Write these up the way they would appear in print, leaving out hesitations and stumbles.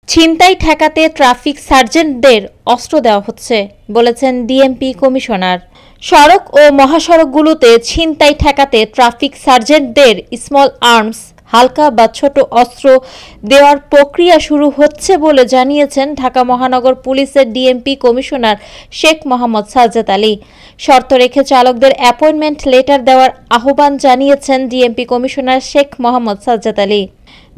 ছিনতাই ঠেকাতে ট্রাফিক সার্জেন্টদের অস্ত্র দেওয়া হচ্ছে, বলেছেন ডিএমপি কমিশনার। সড়ক ও মহাসড়কগুলোতে ছিনতাই ঠেকাতে ট্রাফিক সার্জেন্টদের স্মল আর্মস, হালকা বা ছোট অস্ত্র দেওয়ার প্রক্রিয়া শুরু হচ্ছে বলে জানিয়েছেন ঢাকা মহানগর পুলিশের ডিএমপি কমিশনার শেখ মোহাম্মদ সাজ্জাদ আলী। শর্ত রেখে চালকদের অ্যাপয়েন্টমেন্ট লেটার দেওয়ার আহ্বান জানিয়েছেন ডিএমপি কমিশনার শেখ মোহাম্মদ সাজ্জাদ আলী।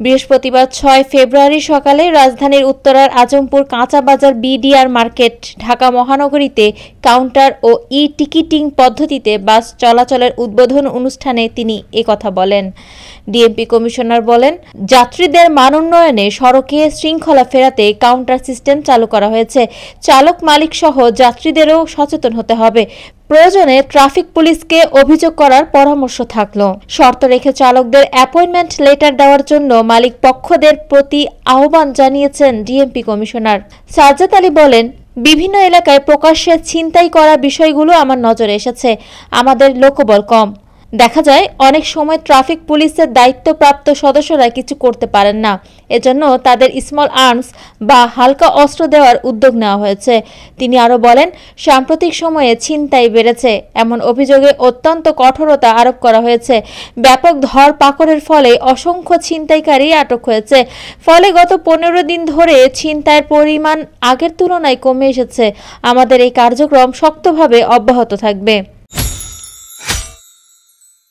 বৃহস্পতিবার 6 ফেব্রুয়ারি সকালে রাজধানীর উত্তরার আজমপুর কাঁচা বাজার বিডিআর মার্কেট ঢাকা মহানগরীতে কাউন্টার ও ই-টিকিটিং পদ্ধতিতে বাস চলাচলের উদ্বোধন অনুষ্ঠানে তিনি একথা বলেন। ডিএমপি কমিশনার বলেন, যাত্রীদের মান উন্নয়নে সড়কে শৃঙ্খলা ফেরাতে কাউন্টার সিস্টেম চালু করা হয়েছে। চালক মালিক সহ যাত্রীদেরও সচেতন হতে হবে। প্রয়োজনে ট্রাফিক পুলিশকে অভিযোগ করার পরামর্শ থাকলো। শর্ত রেখে চালকদের অ্যাপয়েন্টমেন্ট লেটার দেওয়ার জন্য মালিক পক্ষদের প্রতি আহ্বান জানিয়েছেন ডিএমপি কমিশনার। সাজ্জাদ আলী বলেন, বিভিন্ন এলাকায় প্রকাশ্যে ছিনতাই করা বিষয়গুলো আমার নজরে এসেছে। আমাদের লোকবল কম। দেখা যায় অনেক সময় ট্রাফিক পুলিশের দায়িত্বপ্রাপ্ত সদস্যরা কিছু করতে পারেন না। এজন্য তাদের স্মল আর্মস বা হালকা অস্ত্র দেওয়ার উদ্যোগ নেওয়া হয়েছে। তিনি আরও বলেন, সাম্প্রতিক সময়ে ছিনতাই বেড়েছে, এমন অভিযোগে অত্যন্ত কঠোরতা আরোপ করা হয়েছে। ব্যাপক ধরপাকড়ের ফলে অসংখ্য ছিনতাইকারী আটক হয়েছে। ফলে গত 15 দিন ধরে ছিনতাইয়ের পরিমাণ আগের তুলনায় কমে এসেছে। আমাদের এই কার্যক্রম শক্তভাবে অব্যাহত থাকবে।